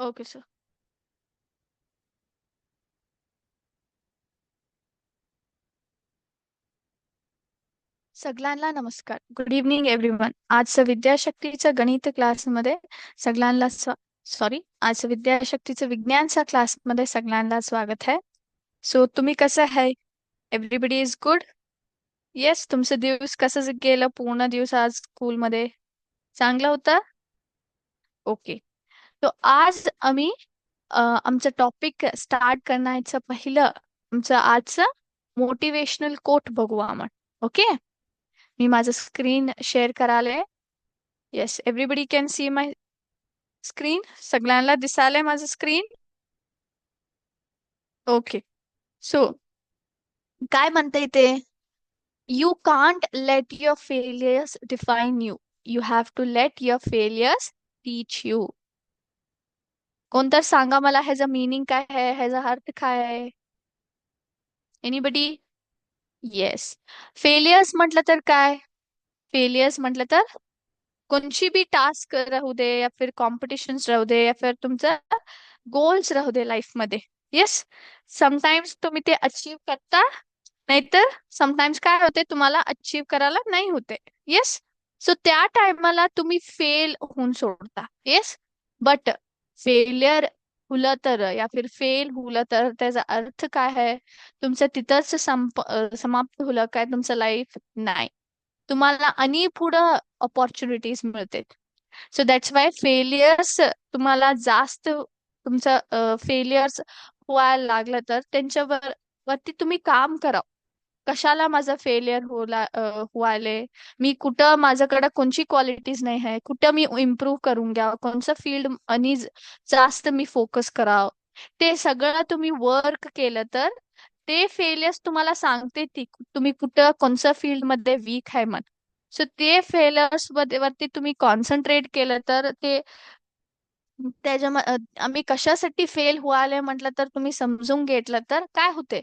Okay sir. सगळ्यांना नमस्कार. Good evening everyone. आजचं विद्याशक्तीचं गणित क्लासमध्ये सगळ्यांना सॉरी आज विद्याशक्तीचं विज्ञानच्या क्लासमध्ये सगळ्यांना स्वागत आहे. सो तुम्ही कसं आहे? Everybody is good. येस, तुमचं दिवस कसं गेलं? पूर्ण दिवस आज स्कूलमध्ये चांगला होता? ओके. तो आज आम्ही आमचं टॉपिक स्टार्ट करण्याचं पहिलं आमचं आजचं मोटिवेशनल कोट बघू आपण. ओके. मी माझं स्क्रीन शेअर करायला. Yes, everybody can see my screen. सगळ्यांना दिसायलंय माझं स्क्रीन? ओके. सो काय म्हणते ते? You can't let your failures define you. You have to let your failures teach you. कोणतर सांगा मला ह्याचा मीनिंग काय आहे, ह्याचा अर्थ काय आहे? एनीबडी? येस. फेलियर्स म्हटलं तर काय? फेलियर्स म्हटलं तर कोणची भी टास्क राहू दे या फिर कॉम्पिटिशन्स राहू दे या फिर तुमचं गोल्स राहू दे लाईफ मध्ये. येस. समटाइम्स तुम्ही ते अचीव करता, नाहीतर समटाइम्स काय होते तुम्हाला अचीव करायला नाही होते. येस. सो त्या टायमाला तुम्ही फेल होऊन सोडता. येस. बट फेलियर हुलं तर या फिर फेल हुलं तर त्याचा अर्थ काय आहे? तुमचं तिथंच समाप्त हुलं काय तुमचं लाईफ? नाही. तुम्हाला आणि पुढं ऑपॉर्च्युनिटीज मिळते. सो दॅट्स वाय फेलियर्स तुम्हाला जास्त तुमचं फेलियर्स व्हायला लागलं तर त्यांच्यावर वरती तुम्ही काम करा. कशाला माझं फेलियर व्हायले? मी कुठं माझ्याकडे कोणची क्वालिटीज नाही आहे, कुठं मी इम्प्रूव्ह करून घ्या, कोणचं फील्ड आणि जास्त मी फोकस करावं. ते सगळं तुम्ही वर्क केलं तर ते फेलियर्स तुम्हाला सांगते ती तुम्ही कुठं कोणत्या फील्ड मध्ये वीक आहे म्हणून. सो ते फेलियर्स वरती तुम्ही कॉन्सन्ट्रेट केलं तर ते त्याच्या आम्ही कशासाठी फेल व्हायला म्हटलं तर तुम्ही समजून घेतलं तर काय होते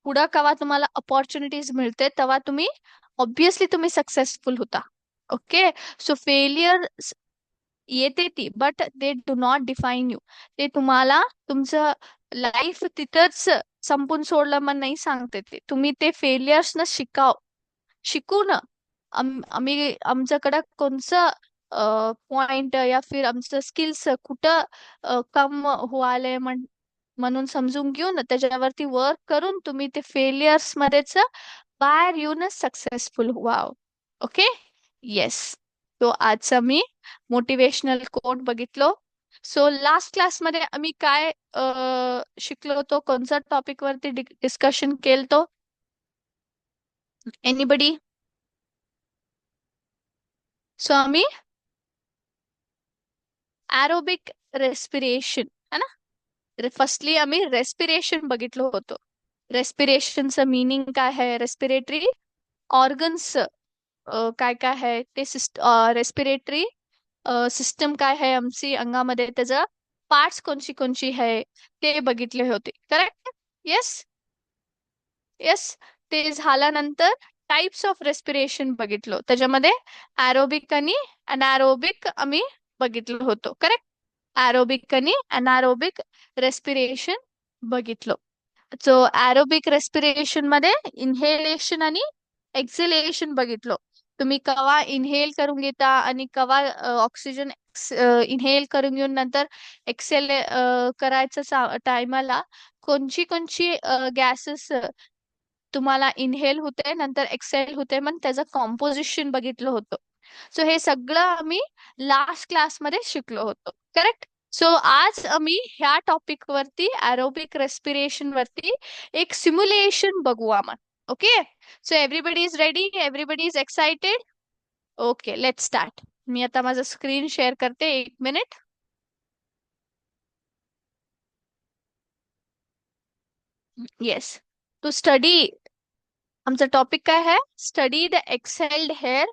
पुढं केव्हा तुम्हाला अपॉर्च्युनिटीज मिळते तेव्हा तुम्ही ऑब्विसली तुम्ही सक्सेसफुल होता. ओके. सो फेलियर येते ती but they do not define you. ते तुम्हाला तुमचं लाईफ तिथंच संपून सोडलं मग नाही सांगते. ते तुम्ही ते फेलियर्स न शिकू ना. आम्ही आमच्याकडं कोणचं पॉइंट या फिर आमचं स्किल्स कुठं कम व्हायलंय म्हणून समजून घेऊन त्याच्यावरती वर्क करून तुम्ही ते फेलियर्स मध्येच बाहेर येऊनच सक्सेसफुल व्हाव. ओके. येस. तो आजचा मी मोटिवेशनल कोट बघितलो. सो लास्ट क्लासमध्ये आम्ही काय शिकलो होतो, कोणत्या टॉपिक वरती डिस्कशन केलं? एनीबडी? सो आम्ही ॲरोबिक रेस्पिरेशन है ना. फर्स्टली आम्ही रेस्पिरेशन बघितलो होतो. रेस्पिरेशनचं मीनिंग काय आहे, रेस्पिरेटरी ऑर्गन्स काय काय आहे ते, रेस्पिरेटरी सिस्टम काय आहे आमची अंगामध्ये, त्याचं पार्ट्स कोणची कोणची आहे ते बघितले होते. करेक्ट? येस. येस. ते झाल्यानंतर टाइप्स ऑफ रेस्पिरेशन बघितलो. त्याच्यामध्ये ॲरोबिक आणि अनॅरोबिक आम्ही बघितलो होतो. करेक्ट? ॲरोबिक आणि अनॅरोबिक रेस्पिरेशन बघितलो. सो ॲरोबिक रेस्पिरेशन मध्ये इन्हेलेशन आणि एक्सेलेशन बघितलो. तुम्ही कवा इन्हेल करून घेता आणि कवा ऑक्सिजन इन्हेल करून घेऊन नंतर एक्सेल करायचं टायमाला कोणची कोणची गॅसेस तुम्हाला इन्हेल होते नंतर एक्सेल होते मग त्याचं कॉम्पोजिशन बघितलं होतं. सो हे सगळं आम्ही लास्ट क्लासमध्ये शिकलो होतो. करेक्ट? सो आज आम्ही ह्या टॉपिक वरती ॲरोबिक रेस्पिरेशन वरती एक सिम्युलेशन बघू आपण. Okay. So everybody is ready? Everybody is excited? Okay, let start. मी आता माझं स्क्रीन शेअर करते, 1 मिनिट. येस. टू स्टडी आमचा टॉपिक काय आहे? Study the exhaled air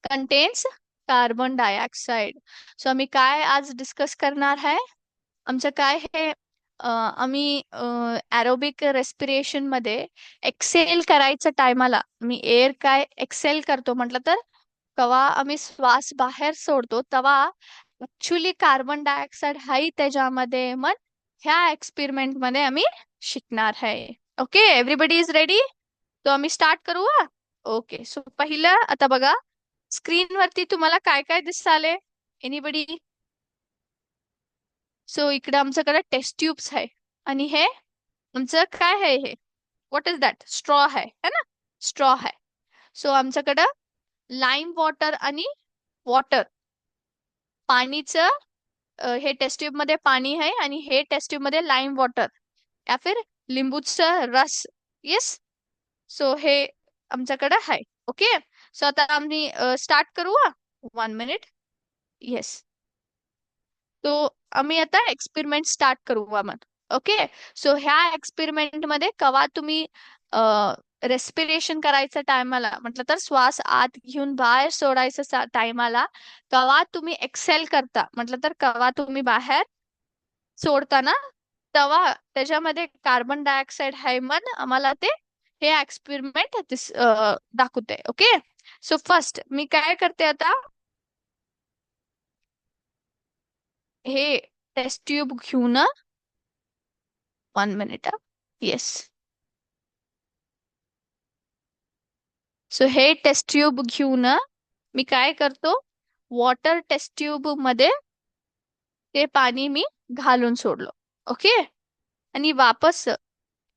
contains carbon dioxide. So आम्ही काय आज डिस्कस करणार आहे? आमचं काय हे आम्ही ॲरोबिक रेस्पिरेशन मध्ये एक्सेल करायचं टायमाला मी एअर काय एक्सेल करतो म्हटलं तर कवा आम्ही श्वास बाहेर सोडतो तेव्हा ऍक्च्युली कार्बन डायऑक्साईड हाही त्याच्यामध्ये. मग ह्या एक्सपेरिमेंट मध्ये आम्ही शिकणार आहे. Okay, everybody is ready? तो आम्ही स्टार्ट करू हा. ओके, सो पहिलं आता बघा, स्क्रीन वरती तुम्हाला काय काय दिसताले? एनीबडी? सो इकडे आमच्याकडे टेस्ट ट्यूब्स आहे, आणि हे आमचं काय आहे? हे व्हॉट इज दॅट? स्ट्रॉ है ना? स्ट्रॉ आहे. सो आमच्याकडं लाईम वॉटर आणि वॉटर, पाणीचं, हे टेस्ट ट्यूब मध्ये पाणी आहे, आणि हे टेस्ट ट्यूब मध्ये लाईम वॉटर या फिर लिंबूचा रस. येस. सो हे आमच्याकडे आहे. ओके, सो आता आम्ही स्टार्ट करू. 1 मिनिट. येस. तो आम्ही आता एक्सपेरिमेंट स्टार्ट करू मग. ओके, सो ह्या एक्सपेरिमेंट मध्ये कवा तुम्ही रेस्पिरेशन करायचं टायमाला, म्हटलं तर श्वास आत घेऊन बाहेर सोडायचं टायमाला, कवा तुम्ही एक्सेल करता, म्हटलं तर कवा तुम्ही बाहेर सोडताना, तेव्हा त्याच्यामध्ये कार्बन डायऑक्साईड आहे. मग आम्हाला ते हे एक्सपेरिमेंट दाखवते. ओके, सो फर्स्ट मी काय करते आता, हे टेस्ट ट्यूब घेऊन. 1 मिनिट. येस. सो हे टेस्ट ट्यूब घेऊन मी काय करतो, वॉटर टेस्ट ट्यूब मध्ये ते पाणी मी घालून सोडलो. ओके, आणि वापस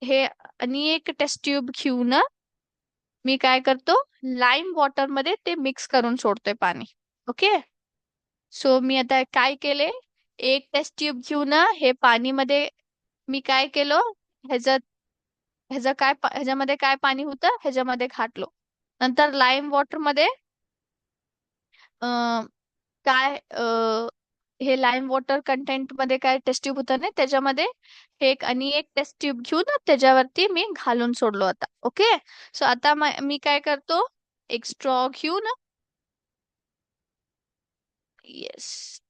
हे आणि एक टेस्ट ट्यूब घेऊन मी काय करतो, लाईम वॉटर मध्ये ते मिक्स करून सोडतोय पाणी. ओके, सो मी आता काय केले, एक टेस्ट ट्यूब घेऊन हे पाणी मध्ये मी काय केलं, ह्याच्यात ह्याच्यामध्ये काय पाणी होतं ह्याच्यामध्ये घातलो. नंतर लाईम वॉटर मध्ये अं, काय हे लाईम वॉटर कंटेंट मध्ये काय टेस्ट ट्यूब होतं ना, त्याच्यामध्ये हे आणि एक टेस्ट ट्यूब घेऊन त्याच्यावरती मी घालून सोडलो आता. ओके, सो आता मी काय करतो, एक स्ट्रॉ घेऊन. येस.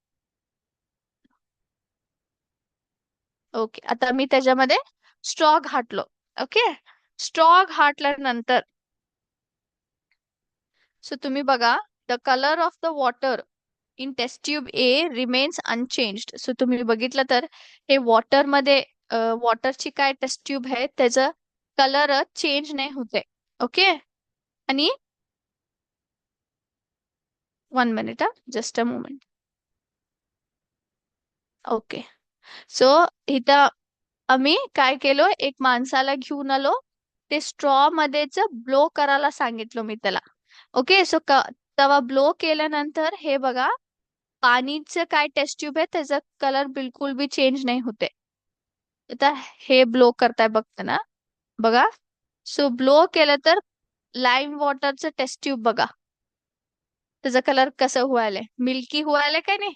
ओके, आता मी त्याच्यामध्ये स्ट्रॉ घातलो. ओके, स्ट्रॉ घातल्यानंतर सो तुम्ही बघा, the colour of the water in test tube A remains unchanged. So तुम्ही बघितलं तर हे वॉटर मध्ये, वॉटरची काय टेस्ट ट्यूब आहे त्याचं कलर चेंज नाही होते. ओके, आणि 1 minute, just a moment. Okay, so इथं आम्ही काय केलो, एक माणसाला घेऊन आलो, ते स्ट्रॉ मध्येच ब्लो करायला सांगितलं मी त्याला. ओके, सो तेव्हा ब्लो केल्यानंतर हे बघा, पाणीचं काय टेस्ट ट्यूब आहे त्याचा कलर बिलकुल बी चेंज नाही होते. आता हे ब्लो करताय बघता ना, बघा. सो ब्लो केलं तर लाईम वॉटरचं टेस्ट ट्यूब बघा, त्याचा कलर कसं व्हायलाय, मिल्की व्हायलाय काय नाही.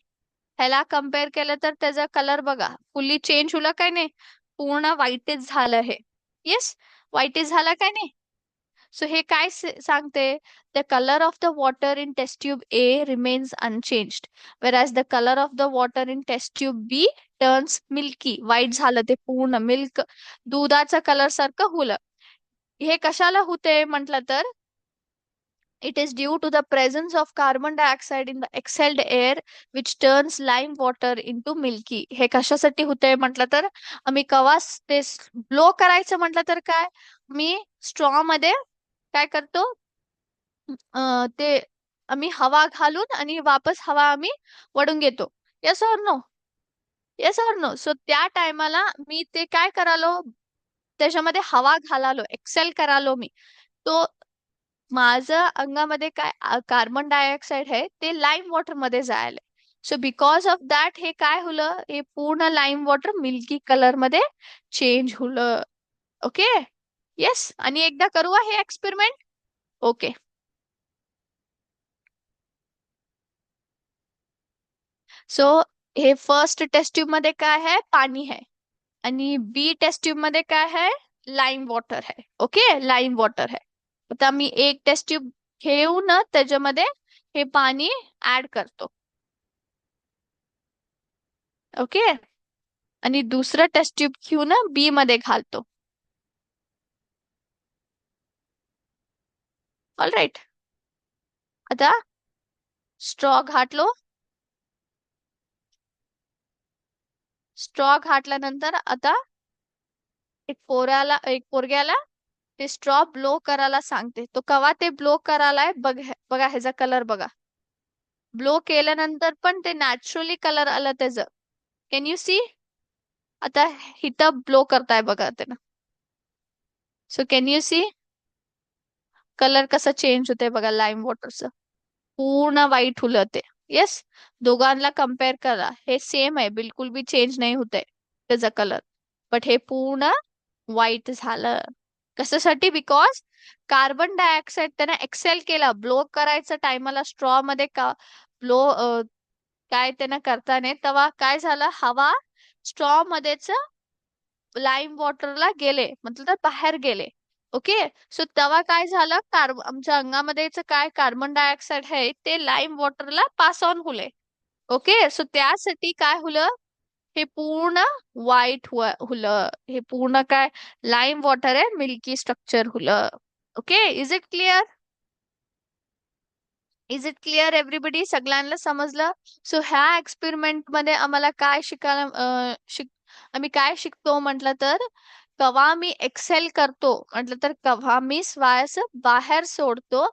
ह्याला कम्पेअर केलं तर त्याचा कलर बघा फुल्ली चेंज होला काय नाही, पूर्ण व्हाईटच झालं हे. येस, व्हाईटच झाला काय नाही. सो हे काय सांगते, the colour of the water in test tube A remains unchanged, whereas the colour of the water in test tube B turns milky, white झालं ते पूर्ण मिल्क, दुधाचा कलर सारखं हुलं. हे कशाला होते म्हटलं तर, it is due to the presence of carbon dioxide in the exhaled air which turns lime water into milky. हे कशासाठी होतंय म्हटलं तर, आम्ही कवास ते ब्लो करायचं म्हटलं तर काय, मी स्ट्रॉ मध्ये काय करतो, ते आम्ही हवा घालून आणि वापस हवा आम्ही वडून घेतो. Yes or no? Yes or no? So त्या टायमाला मी ते काय करालो, त्याच्यामध्ये हवा घालालो, एक्सेल करालो मी. तो माझं अंगामध्ये काय कार्बन डायऑक्साईड आहे ते लाईम वॉटर मध्ये जायला. सो बिकॉज ऑफ दॅट हे काय होलं, हे पूर्ण लाईम वॉटर मिल्की कलर मध्ये चेंज होलं. Okay, yes. आणि एकदा करू हे एक्सपेरिमेंट. ओके, सो हे फर्स्ट टेस्ट ट्यूब मध्ये काय आहे, पाणी आहे, आणि बी टेस्ट ट्यूब मध्ये काय आहे, लाईम वॉटर आहे. ओके, लाईम वॉटर आहे. आता मी एक टेस्ट ट्यूब घेऊन त्याच्यामध्ये हे पाणी ऍड करतो. ओके, आणि दुसरं टेस्ट ट्यूब घेऊन बी मध्ये घालतो. ऑल राईट, आता स्ट्रॉ घातलो, स्ट्रॉ घातल्यानंतर आता एक पोरग्याला ते स्ट्रॉ ब्लो करायला सांगते. तो कवा ते ब्लो करायलाय बघ, बघा ह्याचा कलर बघा. ब्लो केल्यानंतर पण ते नॅचरली कलर आलं त्याचं. Can you see? आता इथं ब्लो करताय बघा त्यानं. So can you see colour कसा चेंज होतंय बघा लाईम वॉटरचं. पूर्ण व्हाईट हुलं ते. येस, दोघांना कम्पेअर करा, हे सेम आहे, बिलकुल बी चेंज नाही होत आहे त्याचा कलर. बट हे पूर्ण व्हाईट झालं. कशासाठी? बिकॉज कार्बन डायऑक्साईड त्याने एक्सेल केला. ब्लो करायचं टायमाला स्ट्रॉ मध्ये का ब्लो काय त्यानं करताना तेव्हा काय झालं, हवा स्ट्रॉ मध्येच लाईम वॉटरला गेले, मतलब बाहेर गेले. ओके. सो तेव्हा काय झालं, आमच्या अंगामध्ये काय कार्बन डायऑक्साईड आहे ते लाईम वॉटरला पास ऑन होले. ओके. सो त्यासाठी काय हुलं, हे पूर्ण व्हाईट हुलं. हे पूर्ण काय लाईम वॉटर आहे, मिल्की स्ट्रक्चर हुलं. Okay. Is it clear? Is it clear everybody? सगळ्यांना समजलं? सो ह्या एक्सपेरिमेंट मध्ये आम्हाला काय शिकायला आम्ही काय शिकतो म्हटलं तर, कवा मी एक्सेल करतो म्हटलं तर कवा मी श्वास बाहेर सोडतो,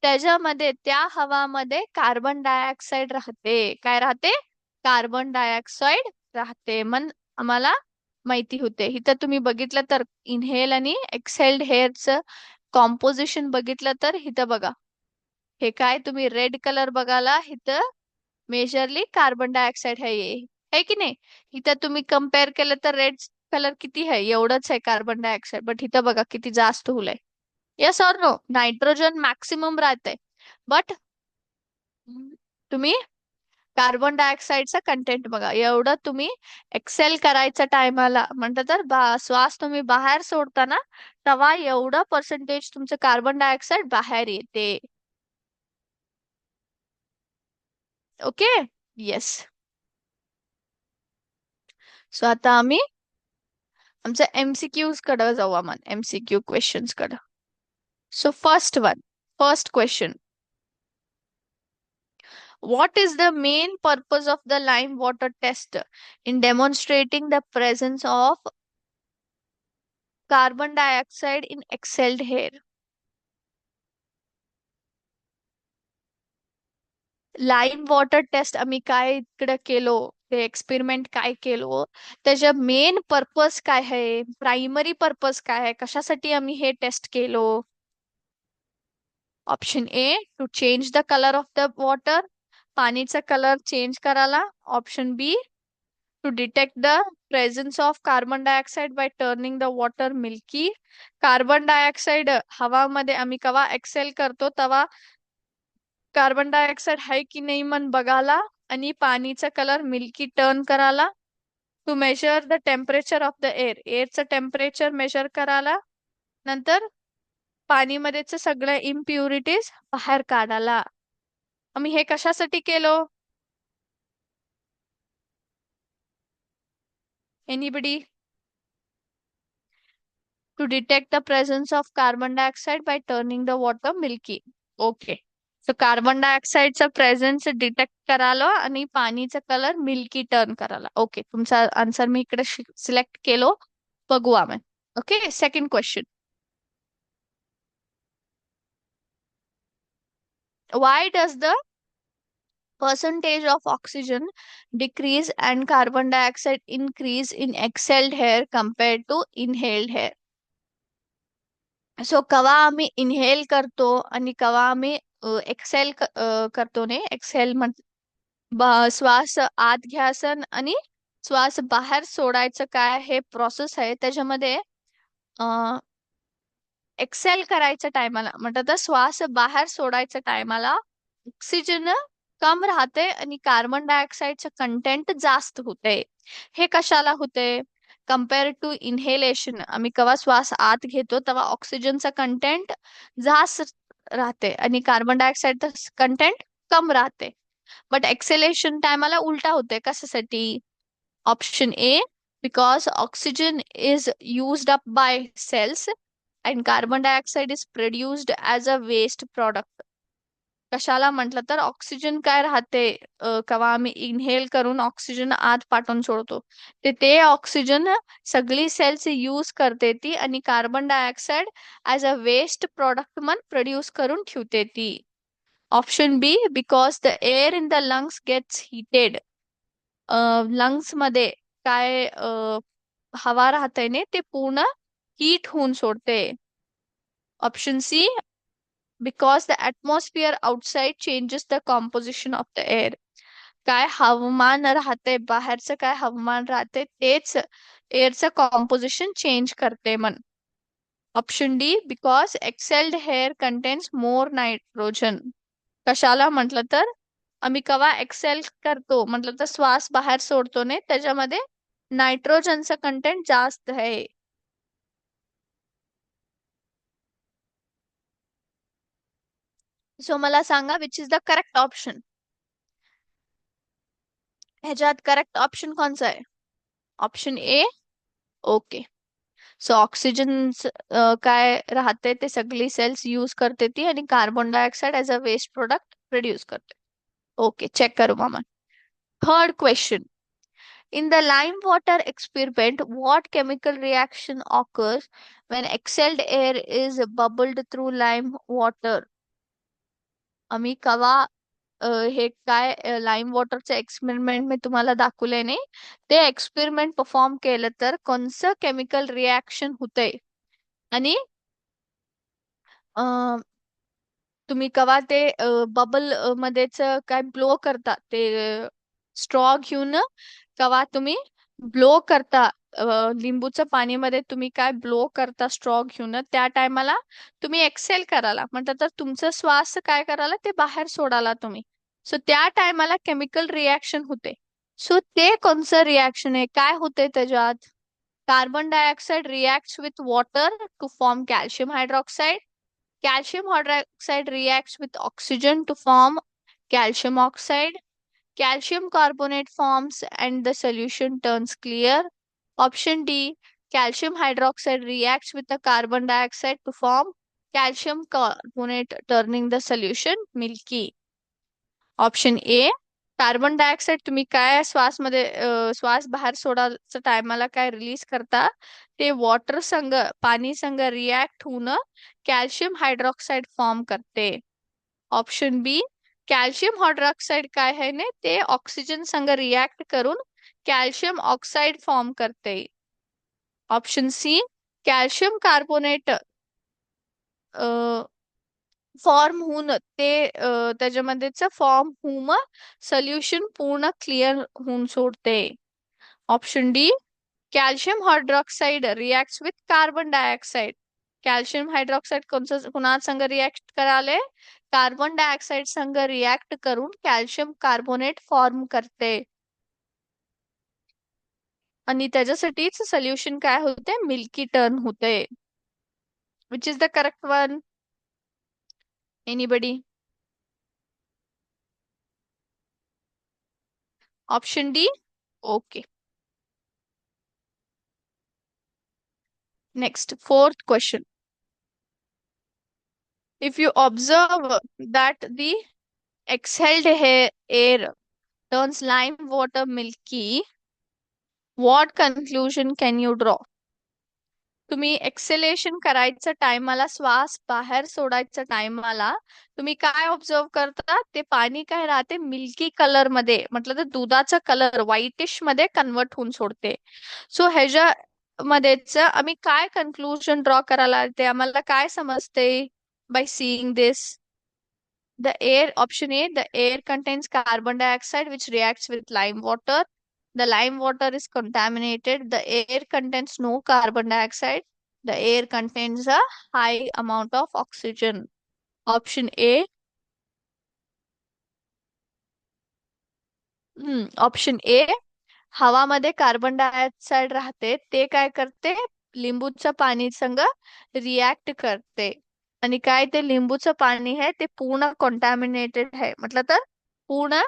त्याच्यामध्ये त्या हवामध्ये कार्बन डायऑक्साईड राहते. काय राहते? कार्बन डायऑक्साईड राहते. मग आम्हाला माहिती होते. इथं तुम्ही बघितलं तर इनहेल आणि एक्सेल्ड हेअरचं कॉम्पोजिशन बघितलं तर इथं बघा, हे काय तुम्ही रेड कलर बघाला, इथं मेजरली कार्बन डायऑक्साईड आहे हे, है की नाही? इथं तुम्ही कम्पेअर केलं तर रेड कलर किती आहे, एवढंच आहे कार्बन डायऑक्साईड, बट इथं बघा किती जास्त होलंय. Yes or no? Nitrogen maximum राहते, बट तुम्ही कार्बन डायऑक्साईडचा कंटेंट बघा, एवढं तुम्ही एक्सेल करायच्या टायमाला म्हणतात तर श्वास तुम्ही बाहेर सोडताना तेव्हा एवढं पर्सेंटेज तुमचं कार्बन डायऑक्साईड बाहेर येते. ओके. येस. सो आता आम्ही आमच्या एमसीक्यूज कडे जाऊ, आपण एमसीक्यू क्वेश्चन्स कडे. So first question, what is the main purpose of the lime water test in demonstrating the presence of carbon dioxide in exhaled air? Lime water test आम्ही काय इकडे केलो, ते एक्सपेरिमेंट काय केलो, त्याच्या मेन पर्पज काय आहे, प्रायमरी पर्पज काय आहे, कशासाठी आम्ही हे टेस्ट केलो? Option A, to change the colour of the water, पाणीचा कलर चेंज करायला. Option B, to detect the presence of carbon dioxide by turning the water milky. Carbon dioxide हवामध्ये आम्ही कवा एक्सेल करतो तेव्हा कार्बन डायऑक्साईड आहे की नाही मन बघायला, आणि पाणीचा कलर मिल्की टर्न करायला. To measure the temperature of the air, एअरचं टेम्परेचर मेजर करायला. नंतर पाणीमध्येच सगळ्या इम्प्युरिटीज बाहेर काढायला. आम्ही हे कशासाठी केलो? Anybody? To detect the presence of carbon dioxide by turning the water milky. Okay. So carbon डायऑक्साईडचा प्रेझेन्स डिटेक्ट करायला आणि पाणीचा कलर मिल्की टर्न करायला. ओके, तुमचा आन्सर मी इकडे सिलेक्ट केलो. बघू आम्ही. Okay. Second question, why does the percentage of oxygen decrease and carbon dioxide increase in exhaled air compared to inhaled air? So कवा आम्ही इनहेल करतो आणि कवा आम्ही एक्सेल करतो ने, एक्सेल श्वास आत घ्यासन आणि श्वास बाहेर सोडायचं काय हे प्रोसेस आहे, त्याच्यामध्ये एक्सेल करायच्या टायमाला म्हणतात तर श्वास बाहेर सोडायच्या टायमाला ऑक्सिजन कम राहते आणि कार्बन डायऑक्साईडचं कंटेंट जास्त होते. हे कशाला होते? कम्पेअर टू इनहेलेशन, आम्ही केव्हा श्वास आत घेतो तेव्हा ऑक्सिजनचा कंटेंट जास्त राहते आणि कार्बन डायऑक्साईडचं कंटेंट कम राहते. बट एक्सेलेशन टायमाला उलटा होते. कशासाठी? Option A, because oxygen is used up by cells and carbon dioxide is produced as a waste product. कशाला म्हटलं तर ऑक्सिजन काय राहते, केव्हा आम्ही इनहेल करून ऑक्सिजन आत पाठवून सोडतो, ते ऑक्सिजन सगळी सेल्स यूज करते ती आणि carbon dioxide as a waste product मन प्रोड्यूस करून ठेवते ती. Option B, because the air in the lungs gets heated. Lungs मध्ये काय हवा राहते ने ते पूर्ण हीट होऊन सोडते. Option C, because the atmosphere outside changes the composition of the air. काय हवामान राहते बाहेरचं, काय हवामान राहते तेच एअरचं कॉम्पोजिशन चेंज करते मन. Option D, because excelled air contains more nitrogen. कशाला म्हटलं तर आम्ही कवा एक्सेल करतो म्हटलं तर श्वास बाहेर सोडतो ने त्याच्यामध्ये नायट्रोजनचं कंटेंट जास्त आहे. सो मला सांगा which is the correct option. ह्याच्यात करेक्ट ऑप्शन कोणचा आहे? Option A. Okay. So oxygen काय राहते ते सगळी सेल्स यूज करते ती आणि carbon dioxide as a waste product produce करते. ओके, चेक करू मामा. Third question. In the lime water experiment, what chemical reaction occurs when exhaled air is bubbled through lime water? आम्ही कवा हे काय लाईम वॉटरच्या एक्सपेरिमेंट मी तुम्हाला दाखवले नाही, ते एक्सपेरिमेंट परफॉर्म केलं तर कोणचं केमिकल रिॲक्शन होतंय आणि तुम्ही कवा ते बबल मध्येच काय ब्लो करता ते स्ट्रॉ घेऊन कवा तुम्ही ब्लो करता लिंबूचं पाणीमध्ये तुम्ही काय ब्लो करता स्ट्रॉ घेऊन त्या टायमाला तुम्ही एक्सेल कराला म्हणतात तर तुमचं श्वास काय करायला ते बाहेर सोडाला तुम्ही. सो त्या टायमाला केमिकल रिॲक्शन होते. सो ते कोणचं रिॲक्शन आहे, काय होते त्याच्यात? Carbon dioxide reacts with water to form calcium hydroxide. Calcium hydroxide reacts with oxygen to form calcium oxide. Calcium carbonate forms and the solution turns clear. Option D, calcium hydroxide reacts with the carbon dioxide to form calcium carbonate, turning the solution milky. Option A, carbon dioxide तुम्ही काय श्वासमध्ये श्वास बाहेर सोडायच्या टायमाला काय release करता ते water संग पाणी संग रिॲक्ट होऊन कॅल्शियम हायड्रॉक्साइड फॉर्म करते. ऑप्शन बी, कॅल्शियम हायड्रॉक्साइड काय आहे ने ते ऑक्सिजन संग रिॲक्ट करून कॅल्शियम ऑक्साइड फॉर्म करते. Option C, calcium carbonate form होऊन ते त्याच्यामध्येच फॉर्म होऊन सोल्युशन पूर्ण क्लिअर होऊन सोडते. Option D, calcium hydroxide reacts with carbon dioxide. Calcium hydroxide कोणचं कुणा संग रिॲक्ट कराले? कार्बन डायऑक्साइड संग रिॲक्ट करून कॅल्शियम कार्बोनेट फॉर्म करते आणि त्याच्यासाठीच सोल्युशन काय होते, मिल्की टर्न होते. Which is the correct one? Anybody? Option D. Okay. Next, fourth question. If you observe that the exhaled air turns lime water milky, what conclusion can you draw? तुम्ही acceleration करायचं टायमाला श्वास बाहेर सोडायच्या टायमाला तुम्ही काय observe करता, ते पाणी काय राहते मिल्की कलर मध्ये, म्हटलं तर दुधाचा कलर व्हाईटिश मध्ये कन्वर्ट होऊन सोडते. सो ह्याच्या मध्येच आम्ही काय कन्क्लुजन ड्रॉ करायला ते आम्हाला काय समजते by seeing this? The air, option A, the air contains carbon dioxide which reacts with lime water. The lime water is contaminated. The air contains no carbon dioxide. The air contains a high amount of oxygen. Option A. Option A, हवामध्ये carbon dioxide राहते ते काय करते लिंबूचं पाणी संग react करते आणि काय ते लिंबूचं पाणी आहे ते पूर्ण कॉन्टॅमिनेटेड आहे, म्हटलं तर पूर्ण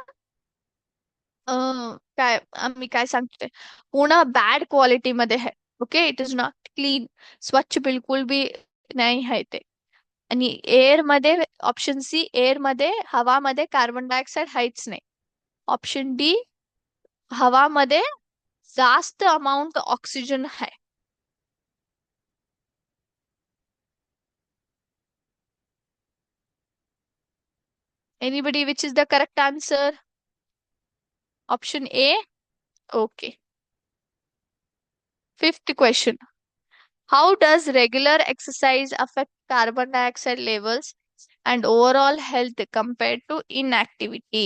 काय आम्ही काय सांगते पूर्ण बॅड क्वालिटी मध्ये आहे. Okay, it is not clean, स्वच्छ बिलकुल भी नाही आहे ते. आणि एअर मध्ये, ऑप्शन सी, एअर मध्ये, हवामध्ये कार्बन डायऑक्साईड आहेच नाही. ऑप्शन डी, हवामध्ये जास्त अमाउंट ऑक्सिजन आहे. Anybody which is the correct answer? Option A. Okay. Fifth question. How does regular exercise affect carbon dioxide levels and overall health compared to inactivity?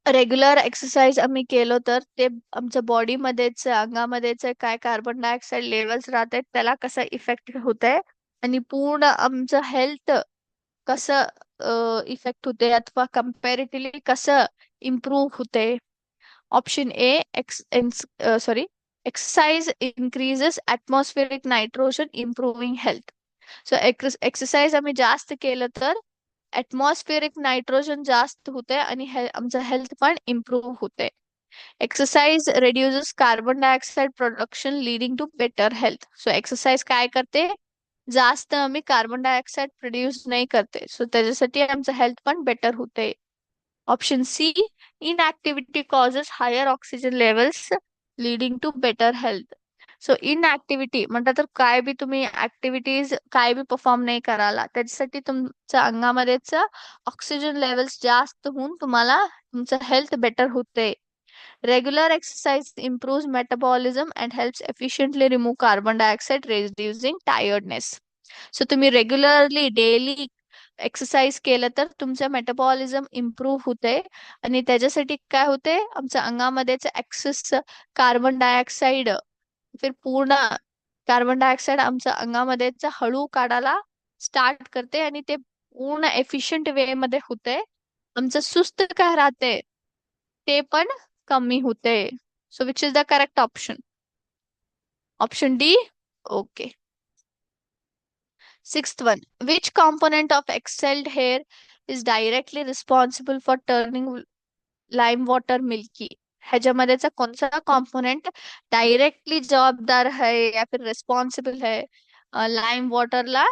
Regular exercise आम्ही केलो तर ते आमच्या बॉडीमध्येच, अंगामध्येच काय carbon dioxide levels राहत आहेत त्याला कसा इफेक्ट होत आहे, आणि पूर्ण आमचं हेल्थ कसं इफेक्ट होते अथवा कम्पॅरेटिव्हली कसं इम्प्रूव्ह होते. Option A, sorry, exercise increases atmospheric nitrogen improving health. So exercise आम्ही जास्त केलं तर ऍटमॉस्फेरिक नायट्रोजन जास्त होते आणि आमचं हेल्थ पण इम्प्रूव्ह होते. Exercise reduces carbon dioxide production leading to better health. So exercise काय करते, जास्त आम्ही कार्बन डायऑक्साईड प्रोड्यूस नाही करते, सो त्याच्यासाठी आमचं हेल्थ पण बेटर होते. Option C, inactivity causes higher oxygen levels leading to better health. So inactivity म्हणतात तर काय बी तुम्ही ऍक्टिव्हिटीज काय बी परफॉर्म नाही कराला, त्याच्यासाठी तुमच्या अंगामध्येच ऑक्सिजन लेवल्स जास्त होऊन तुम्हाला तुमचं हेल्थ बेटर होते. Regular exercise improves metabolism and helps efficiently remove carbon dioxide, reducing tiredness. So तुम्ही रेग्युलरली डेली एक्सरसाइज केलं तर तुमचं मेटाबॉलिझम इम्प्रूव्ह होते, आणि त्याच्यासाठी काय होते, आमच्या अंगामध्येच एक्सेस कार्बन डायऑक्साईड, फिर पूर्ण कार्बन डायऑक्साईड आमच्या अंगामध्येच हळू काढायला स्टार्ट करते, आणि ते पूर्ण एफिशियंट वे मध्ये होते. आमचं सुस्त काय राहते ते पण कमी होते. So which is the correct option? Option D. Okay. Sixth one, which component of exhaled hair is directly responsible for turning lime water milky? ह्याच्यामध्येचा कोणता कॉम्पोनेंट डायरेक्टली जबाबदार है या फिर रिस्पॉन्सिबल है लाइम वॉटरला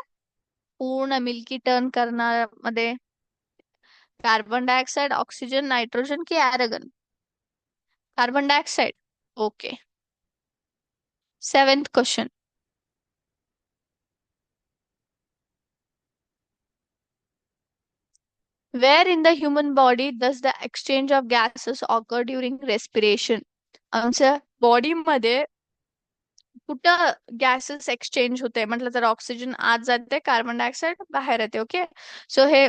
पूर्ण मिल्की टर्न करण्यामध्ये? कार्बन डायऑक्साइड, ऑक्सिजन, नायट्रोजन की argon? Carbon dioxide. Okay. Seventh question. Where in the human body does the exchange of gases occur during respiration? आमच्या बॉडीमध्ये कुठं गॅसेस एक्सचेंज होते म्हटलं तर ऑक्सिजन आत जाते, कार्बन डायऑक्साईड बाहेर येते. ओके. सो हे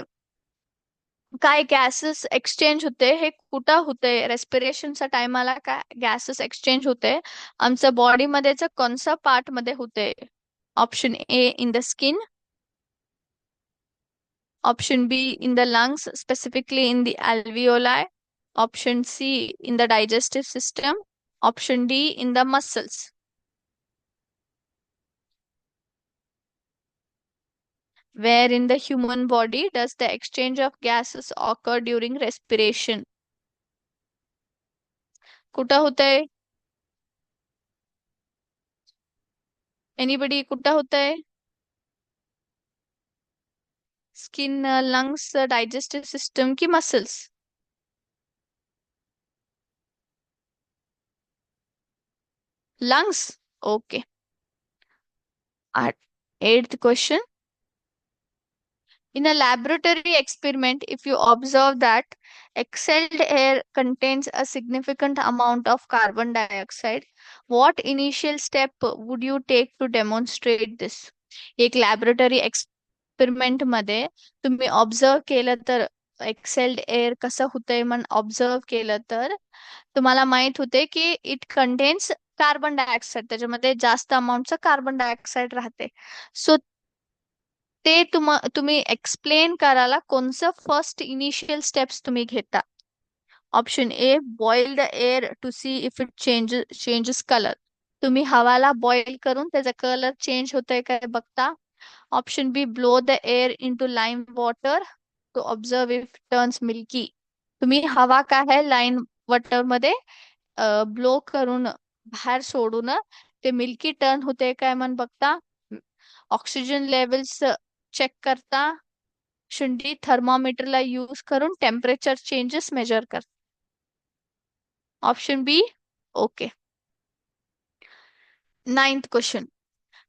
काय गॅसेस एक्सचेंज होते हे कुठं होते, रेस्पिरेशनच्या टायमाला काय गॅसेस एक्सचेंज होते आमच्या बॉडीमध्येच कोणत्या पार्ट मध्ये होते? Option A, in the skin. Option B, in the lungs, specifically in the alveoli. Option C, in the digestive system. Option D, in the muscles. Where in the human body does the exchange of gases occur during respiration? कुठं होतंय? Anybody, कुठं होतंय? Skin, lungs, digestive system की muscles? Lungs. Okay. Eighth question. In a laboratory experiment, if you observe that exhaled air contains a significant amount of carbon dioxide, what initial step would you take to demonstrate this? एक laboratory experiment मध्ये तुम्ही observe केलं तर excelled air कसं होतंय म्हणून observe केलं तर तुम्हाला माहित होते की इट कंटेन्स कार्बन डायऑक्साईड, त्याच्यामध्ये जास्त अमाऊंटचं कार्बन डायऑक्साईड राहते. सो ते तुम्ही एक्सप्लेन करायला कोणचं फर्स्ट इनिशियल स्टेप्स तुम्ही घेता? Option A, boil the air to see if it changes colour. तुम्ही हवाला बॉईल करून त्याचा कलर चेंज होतोय काय बघता. Option B, blow the air into lime water to observe if turns milky. तुम्ही हवा काय आहे लाईन वॉटर मध्ये ब्लो करून बाहेर सोडून ते मिल्की टर्न होते काय म्हणून बघता. ऑक्सिजन लेवल्स चेक करता. ऑप्शन डी थर्मामीटरला यूज करून टेम्परेचर चेंजेस मेजर करता. Option B. Okay. Ninth question.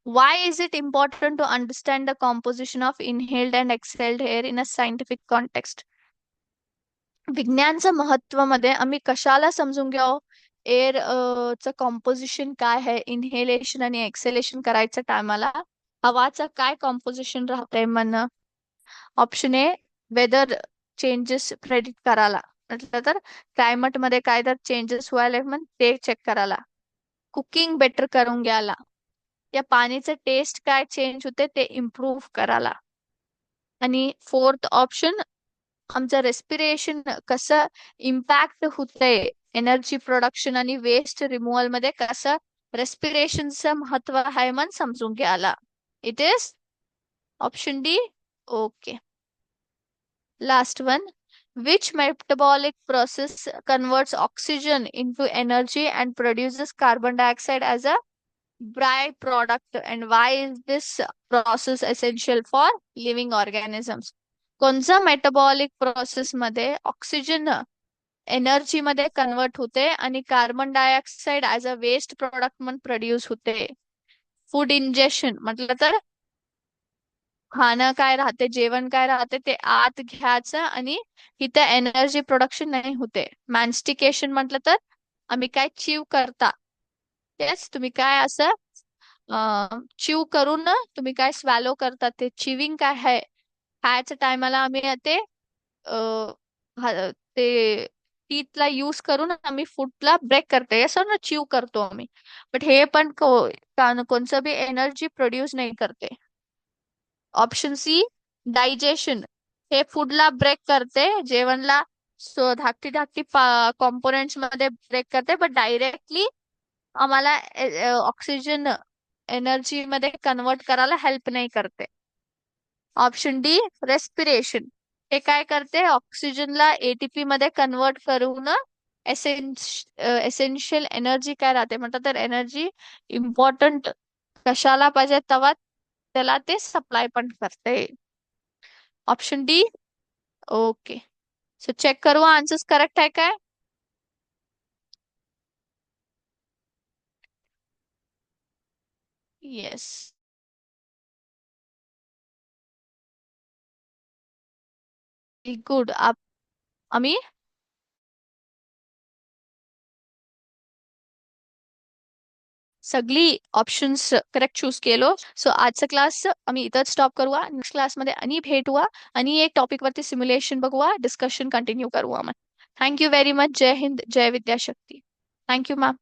Why is it important to understand the composition of inhaled and exhaled air in a scientific context? विज्ञानच्या महत्वामध्ये आम्ही कशाला समजून घ्यावं? Air चं composition काय आहे, इनहेलेशन आणि एक्सेलेशन करायच्या टायमाला हवाचं काय कॉम्पोजिशन राहतंय म्हण. Option A weather changes predict करायला, म्हटलं तर क्लायमेट मध्ये काय तर चेंजेस व्हायला म्हण ते चेक करायला. कुकिंग बेटर करून घ्यायला. या पाणीचं टेस्ट काय चेंज होते ते इम्प्रूव्ह करायला. आणि फोर्थ ऑप्शन आमचं रेस्पिरेशन कसं इम्पॅक्ट होतंय एनर्जी प्रोडक्शन आणि वेस्ट रिमूव्हल मध्ये, कसं रेस्पिरेशनचं महत्व आहे मन समजून घ्यायला. It is option D. Okay. Last one. Which metabolic process converts oxygen into energy and produces carbon dioxide as a byproduct, and why is this process essential for living organisms? कोणत्या metabolic process मध्ये oxygen energy मध्ये convert होते आणि carbon dioxide as a waste product म्हणून produce होते? Food injection म्हटलं तर खाणं काय राहते, जेवण काय राहते ते आत घ्यायचं आणि इथं एनर्जी प्रोडक्शन नाही होते. मॅन्स्टिकेशन म्हटलं तर आम्ही काय चिव करता. येस, तुम्ही काय असं चिव करून ना तुम्ही काय स्वॅलो करता, ते चिविंग काय आहे. खायच्या टायमाला आम्ही ते ते टीथला यूज करून आम्ही फूडला ब्रेक करतो, असं ना चिव करतो आम्ही. बट हे पण कोणचं बी एनर्जी प्रोड्यूस नाही करते. Option C digestion. हे फूडला ब्रेक करते, जेवणला धाकटी धाकटी कॉम्पोनेंट्स मध्ये ब्रेक करते, बट डायरेक्टली आम्हाला ऑक्सिजन एनर्जी मध्ये कन्वर्ट करायला हेल्प नाही करते. Option D respiration. हे काय करते, ऑक्सिजनला एटीपी मध्ये कन्वर्ट करून एसेन्शियल एनर्जी काय राहते म्हणतात तर एनर्जी इम्पॉर्टंट कशाला पाहिजे तेव्हा त्याला ते सप्लाय पण करते. Option D. Okay. So check करू आन्सर्स करेक्ट आहे काय. येस. गुड. आम्ही सगळी ऑप्शन्स करेक्ट चूज केलो. सो आजचा क्लास आम्ही इथंच स्टॉप करूया. नेक्स्ट क्लासमध्ये आणि भेटूया आणि एक टॉपिक वरती सिम्युलेशन बघूया, डिस्कशन कंटिन्यू करूया. मग thank you very much. Jai Hind, Jai Vidyashakti. Thank you ma'am.